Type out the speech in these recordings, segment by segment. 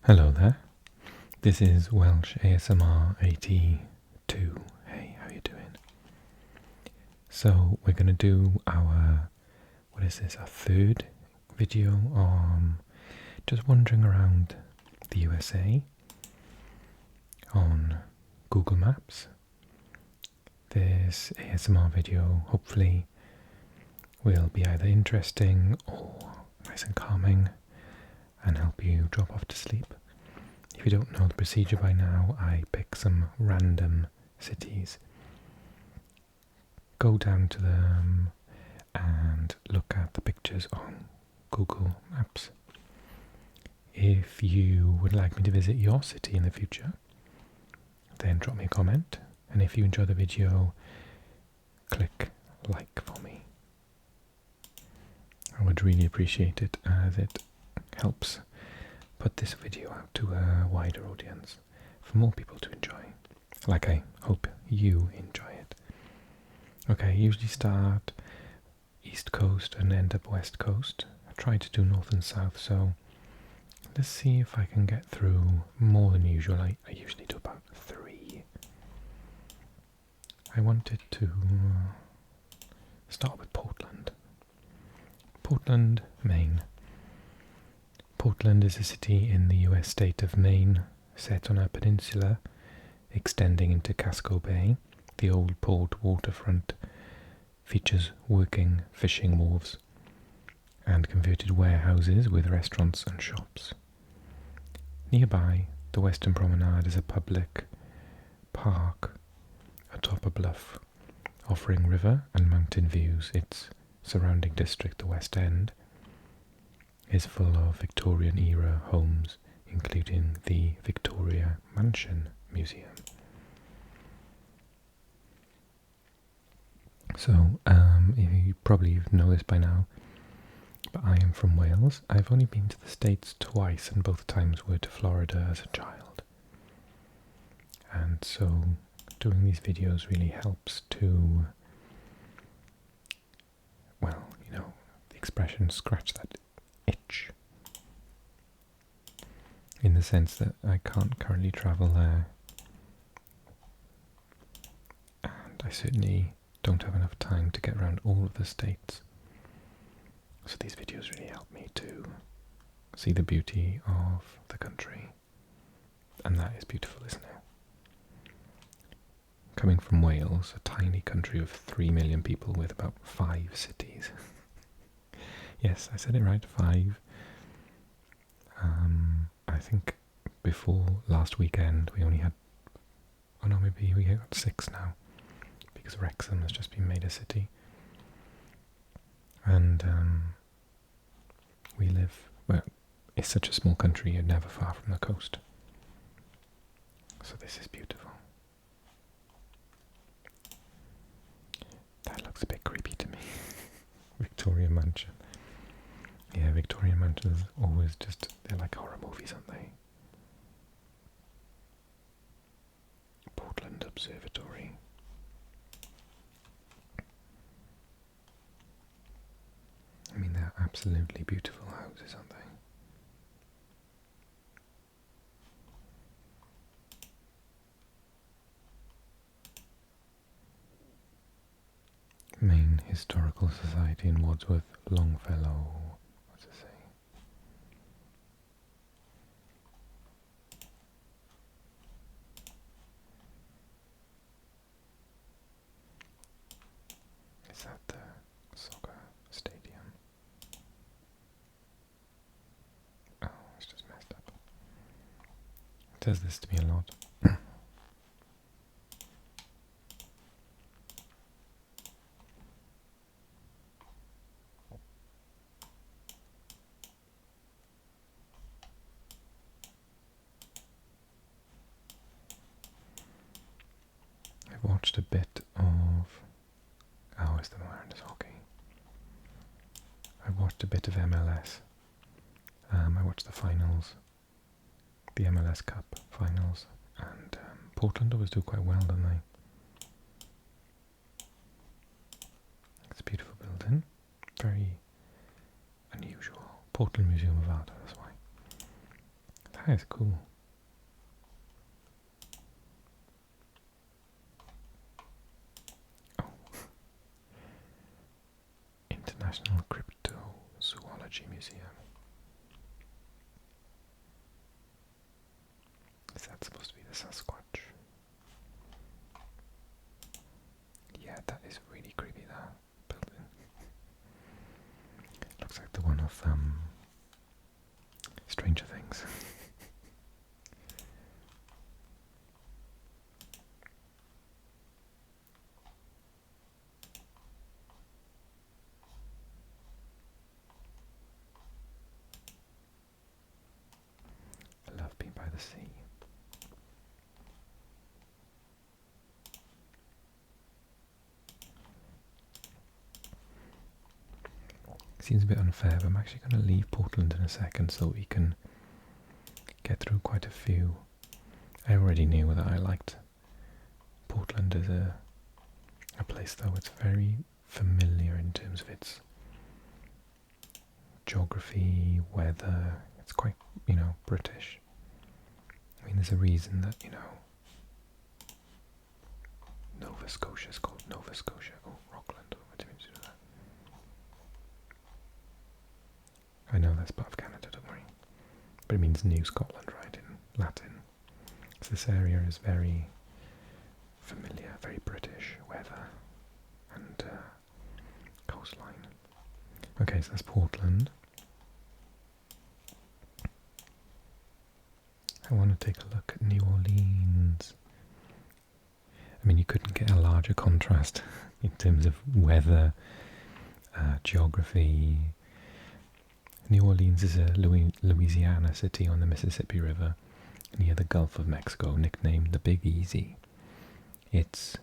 Hello there, this is Welsh ASMR 82. Hey, how you doing? So we're going to do our, our third video on just wandering around the USA on Google Maps. This ASMR video hopefully will be either interesting or nice and calming and help you drop off to sleep. If you don't know the procedure by now, I pick some random cities, go down to them and look at the pictures on Google Maps. If you would like me to visit your city in the future, then drop me a comment, and if you enjoy the video, click like for me. I would really appreciate it, as it helps put this video out to a wider audience for more people to enjoy, like I hope you enjoy it. Okay, I usually start East Coast and end up West Coast. I try to do North and South, so let's see if I can get through more than usual. I usually do about 3. I wanted to start with Portland. Portland, Maine. Portland is a city in the US state of Maine, set on a peninsula extending into Casco Bay. The old port waterfront features working fishing wharves and converted warehouses with restaurants and shops. Nearby, the Western Promenade is a public park atop a bluff, offering river and mountain views. Its surrounding district, the West End, is full of Victorian-era homes, including the Victoria Mansion Museum. So, you probably know this by now, but I am from Wales. I've only been to the States twice, and both times were to Florida as a child. And so, doing these videos really helps to, well, you know, the expression scratch that itch, in the sense that I can't currently travel there, and I certainly don't have enough time to get around all of the states, so these videos really help me to see the beauty of the country, and that is beautiful, isn't it? Coming from Wales, a tiny country of 3 million people with about 5 cities. Yes, I said it right, 5. I think before last weekend we only had, oh no, maybe we got 6 now, because Wrexham has just been made a city. And we live, well, it's such a small country, you're never far from the coast. So this is beautiful. That looks a bit creepy to me. Victoria Mansion. Yeah, Victorian mansions always just, they're like horror movies, aren't they? Portland Observatory. I mean, they're absolutely beautiful houses, aren't they? Maine Historical Society in Wadsworth, Longfellow. What's it say? Is that the soccer stadium? Oh, it's just messed up. It does this to me a lot. I've watched a bit of, oh, it's the Mariners hockey. I watched a bit of MLS. I watched the finals, the MLS Cup finals, and Portland always do quite well, don't they? It's a beautiful building, very unusual. Portland Museum of Art, that's why. That is cool. Oh. International Cryptozoology Museum. Is that supposed to be the Sasquatch? Yeah, that is really creepy, that building. Looks like the one of Stranger Things. I love being by the sea. Seems a bit unfair, but I'm actually going to leave Portland in a second so we can get through quite a few. I already knew that I liked Portland as a place, though. It's very familiar in terms of its geography, weather. It's quite, British. I mean, there's a reason that, Nova Scotia is called Nova Scotia. Oh, Rockland. What do you mean to do that? I know that's part of Canada, don't worry. But it means New Scotland, right, in Latin. So this area is very familiar, very British weather and coastline. Okay, so that's Portland. I want to take a look at New Orleans. I mean, you couldn't get a larger contrast in terms of weather, geography. New Orleans is a Louisiana city on the Mississippi River near the Gulf of Mexico, nicknamed the Big Easy. It's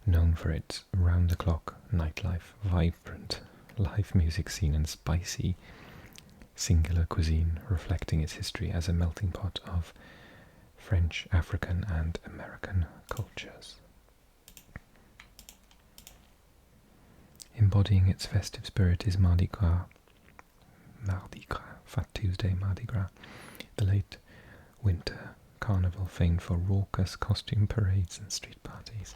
known for its round-the-clock nightlife, vibrant live music scene, and spicy, singular cuisine, reflecting its history as a melting pot of French, African, and American cultures. Embodying its festive spirit is Mardi Gras, Fat Tuesday Mardi Gras, the late winter carnival famed for raucous costume parades and street parties.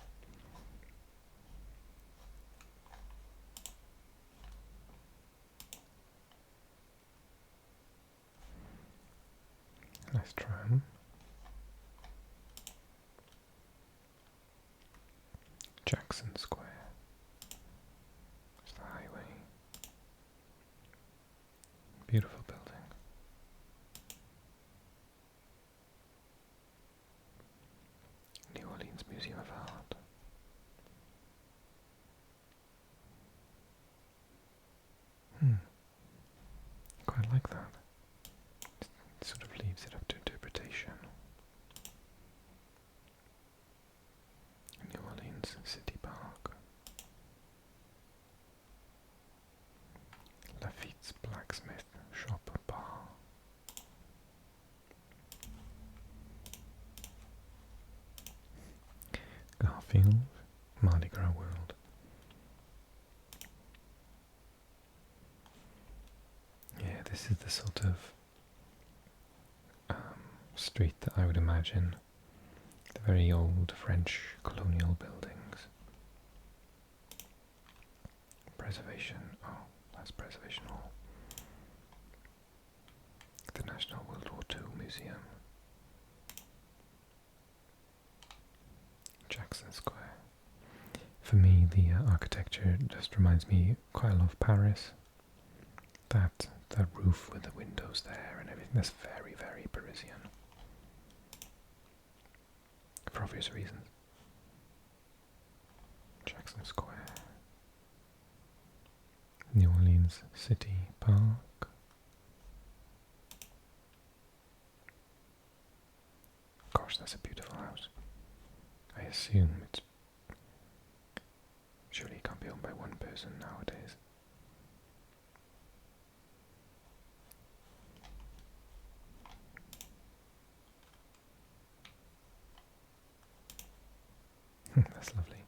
Nice tram. Jackson Square. It's the highway. Beautiful building. New Orleans Museum of Art. Quite like that. It sort of leaves it up to interpretation. New Orleans City Park. Lafitte's Blacksmith Shop Bar. Garfield, Mardi Gras World. Yeah, this is the sort of street that I would imagine the very old French colonial buildings. Preservation, oh, that's Preservation Hall. The National World War II Museum. Jackson Square. For me, the architecture just reminds me quite a lot of Paris. That roof with the windows there and everything, that's very, very Parisian. For obvious reasons. Jackson Square. New Orleans City Park. Gosh, that's a beautiful house. I assume it's... surely it can't be owned by one person nowadays. That's lovely.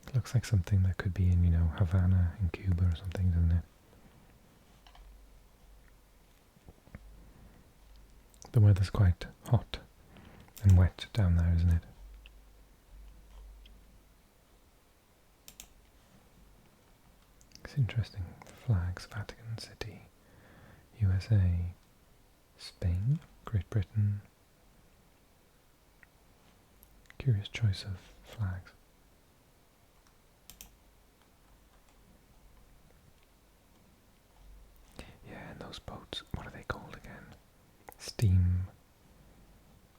It looks like something that could be in, Havana in Cuba or something, doesn't it? The weather's quite hot and wet down there, isn't it? It's interesting. Flags: Vatican City, USA, Spain, Great Britain. Curious choice of flags. Yeah, and those boats, what are they called again?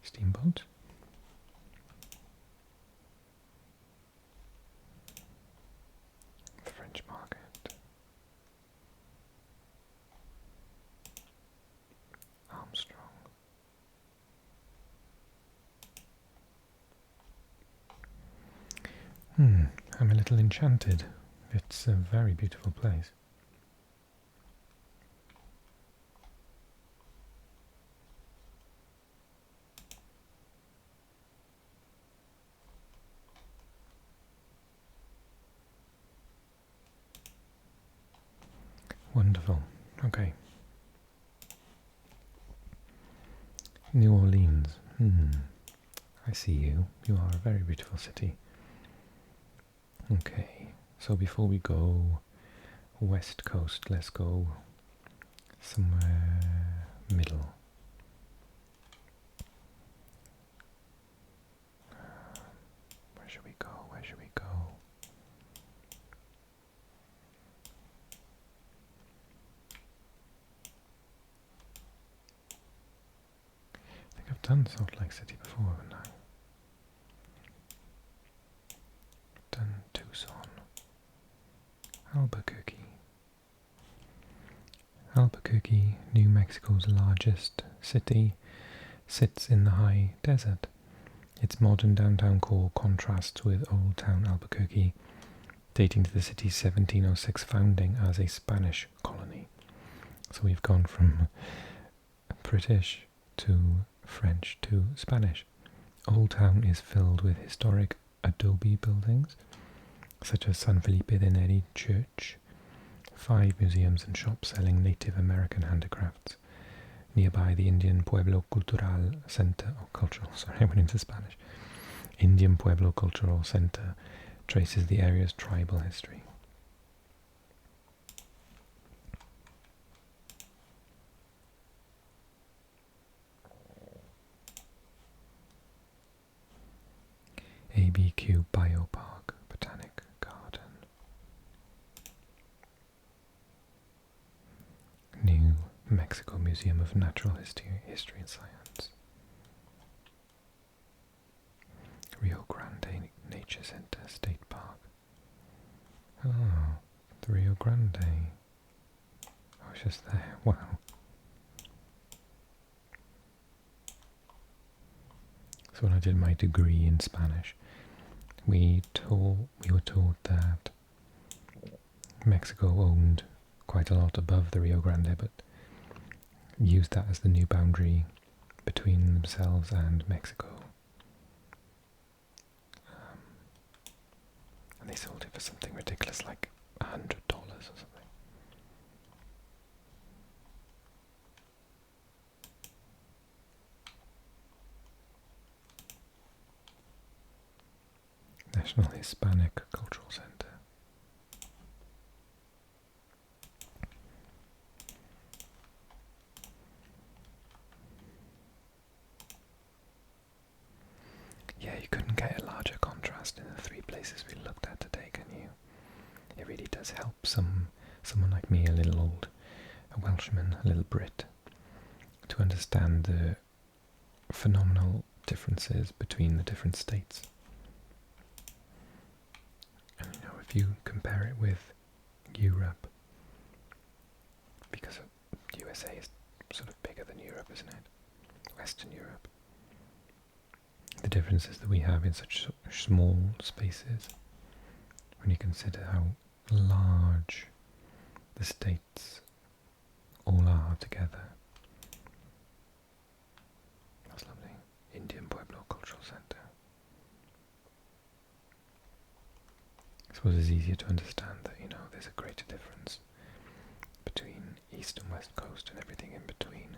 Steamboat? French market. Armstrong. I'm a little enchanted. It's a very beautiful place. Wonderful. Okay. New Orleans. I see you. You are a very beautiful city. Okay, so before we go west coast, let's go somewhere middle. Where should we go? Where should we go? I think I've done Salt Lake City before, haven't I? Done Tucson. Albuquerque. Albuquerque, New Mexico's largest city, sits in the high desert. Its modern downtown core contrasts with Old Town Albuquerque, dating to the city's 1706 founding as a Spanish colony. So we've gone from British to French to Spanish. Old Town is filled with historic adobe buildings, such as San Felipe de Neri Church, 5 museums and shops selling Native American handicrafts. Nearby, the Indian Pueblo Cultural Center, I went into Spanish. Indian Pueblo Cultural Center traces the area's tribal history. ABQ Biopark Botanic Garden. New Mexico Museum of Natural History and Science. Rio Grande Nature Center State Park. Oh, the Rio Grande. I was just there. Wow. So when I did my degree in Spanish, we were taught that Mexico owned quite a lot above the Rio Grande, but used that as the new boundary between themselves and Mexico. And they sold it for something ridiculous, like $100 or something. National Hispanic Cultural Center. Yeah, you couldn't get a larger contrast in the 3 places we looked at today, can you? It really does help someone like me, a little old, a Welshman, a little Brit, to understand the phenomenal differences between the different states. And you know, if you compare it with Europe, because USA is sort of bigger than Europe, isn't it? Western Europe. The differences that we have in such small spaces, when you consider how large the states all are together. That's lovely. Indian Pueblo Cultural Center. I suppose it's easier to understand that, you know, there's a greater difference between East and West Coast and everything in between.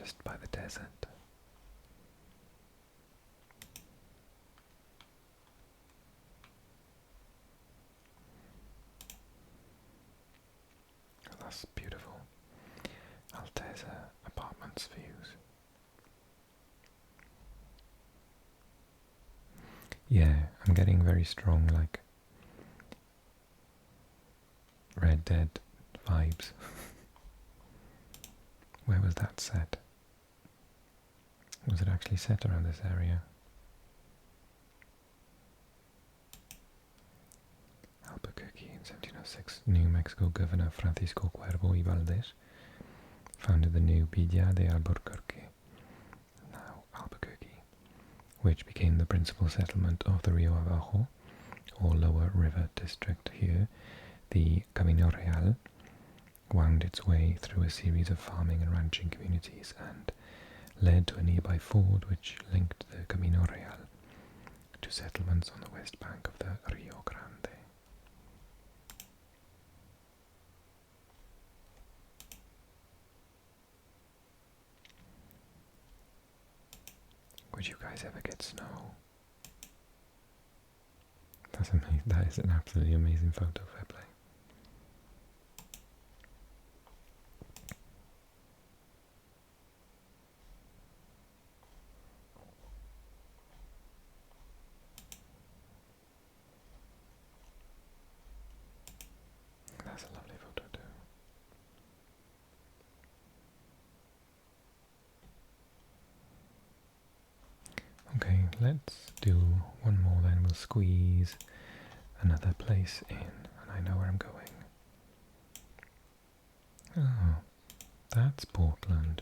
just by the desert. Oh, that's beautiful. Alteza Apartments views. Yeah, I'm getting very strong, like, Red Dead vibes. Where was that set? Was it actually set around this area? Albuquerque in 1706, New Mexico Governor Francisco Cuervo y Valdez founded the new Villa de Albuquerque, now Albuquerque, which became the principal settlement of the Rio Abajo, or lower river district here. The Camino Real wound its way through a series of farming and ranching communities and led to a nearby ford which linked the Camino Real to settlements on the west bank of the Rio Grande. Would you guys ever get snow? That's amazing. That is an absolutely amazing photo. Fair play. That's a lovely photo too. Okay, let's do one more then. We'll squeeze another place in, and I know where I'm going. Oh, that's Portland.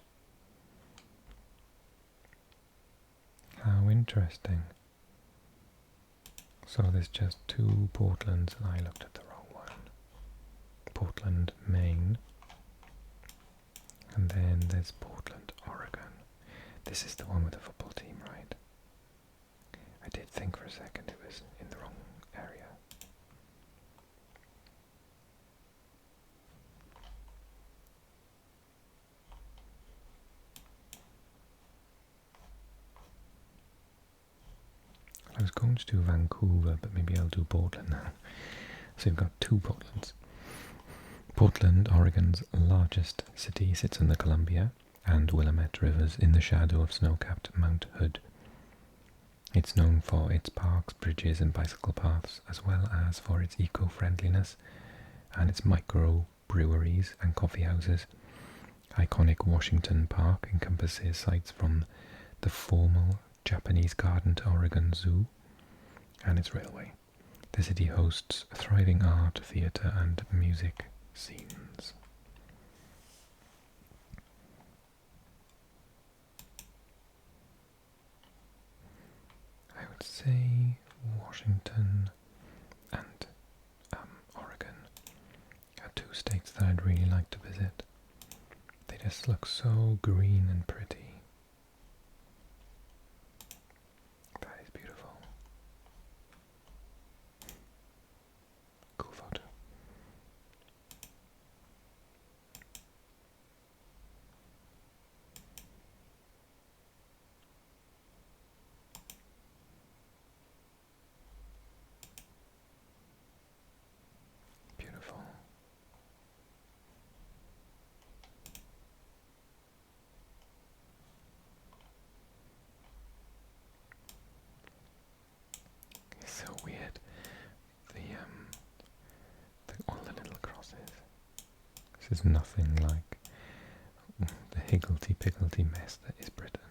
How interesting. So there's just two Portlands, and I looked at the wrong one. Portland, Maine. And then there's Portland, Oregon. This is the one with the football team, right? I did think for a second it was in the wrong area. I was going to do Vancouver, but maybe I'll do Portland now. So you've got two Portlands. Portland, Oregon's largest city, sits in the Columbia and Willamette rivers in the shadow of snow-capped Mount Hood. It's known for its parks, bridges and bicycle paths, as well as for its eco-friendliness and its micro-breweries and coffee houses. Iconic Washington Park encompasses sites from the formal Japanese Garden to Oregon Zoo and its railway. The city hosts thriving art, theatre and music scenes. I would say Washington and Oregon are two states that I'd really like to visit. They just look so green and pretty. That is beautiful. Cool photo. Beautiful. It's so weird. All the little crosses. This is nothing like the higgledy-piggledy mess that is Britain.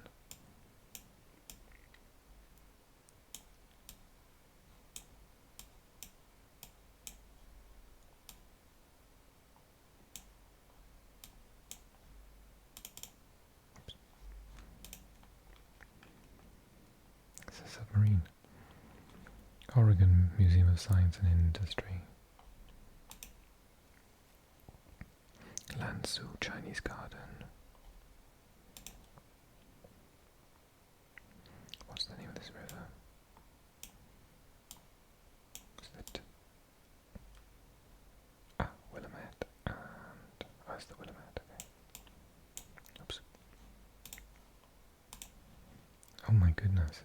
Oops. It's a submarine. Oregon Museum of Science and Industry. Lansu Chinese Garden. What's the name of this river? Is it? Willamette. And that's the Willamette. Okay. Oops. Oh my goodness.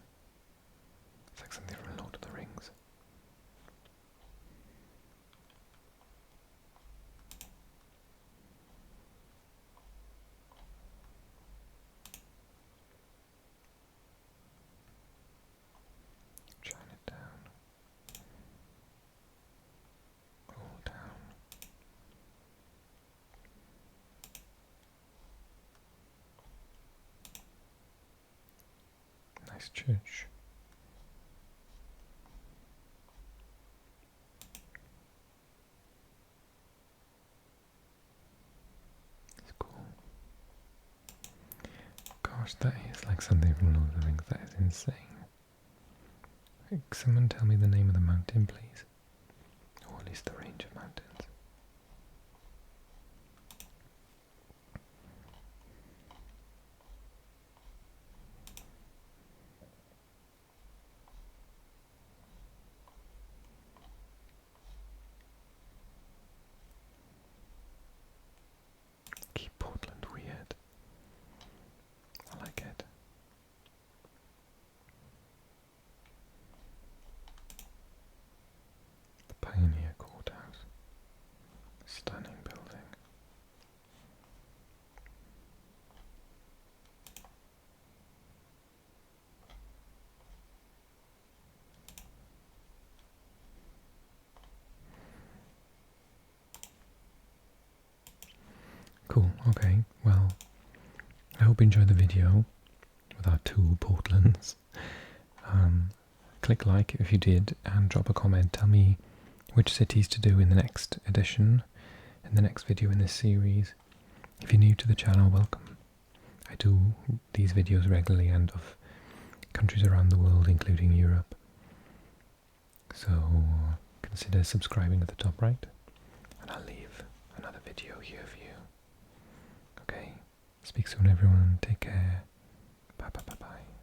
It's like something from Lord of the Rings. Chinatown. Old Town. Nice church. It's cool. Gosh, that is like something from Lord of the Rings. That is insane. Someone tell me the name of the mountain, please. Or at least the range of mountains. Keep Portland weird. I like it. The Pioneer Courthouse. Stunning building. Cool, okay, well, I hope you enjoyed the video with our two Portlands. Click like if you did and drop a comment. Tell me which cities to do in the next edition, in the next video in this series. If you're new to the channel, welcome. I do these videos regularly and of countries around the world, including Europe. So consider subscribing at the top right, and I'll leave another video here for you. Okay, speak soon everyone, take care, bye bye bye bye.